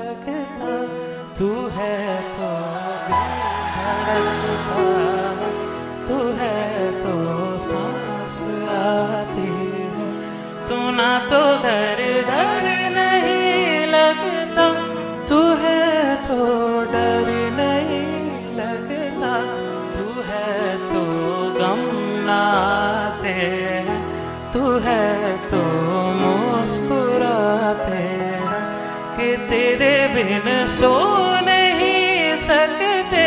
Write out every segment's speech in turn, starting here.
लगता, तू है तो धड़कता, तू है तो सांस आती है, तू ना तो घर घर नहीं लगता, तू है तो डर नहीं लगता, तू है तो गम ना आते हैं, तू है तो मुस्कुराते हैं कि तेरे बिन सो नहीं सकते,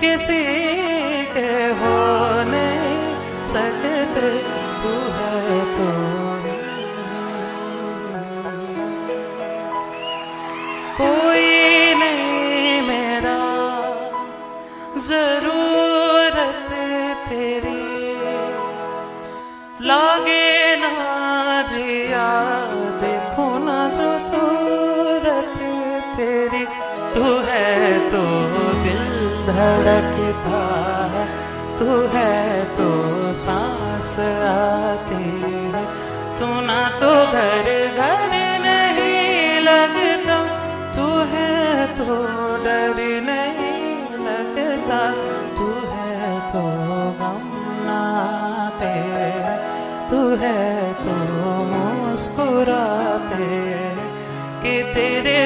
किसी के हो नहीं सकते, तू है तो कोई नहीं मेरा, जरूरत तेरी लागे ना जिया, देखो ना जो सूरत तेरी, तू है तो दिल धड़कता है, तू है तो सांस आती है, तू ना तो घर घर नहीं लगता, तू है तो डर नहीं लगता, तू है तो गम ना आते हैं, तू है तो मुस्कुराते कि तेरे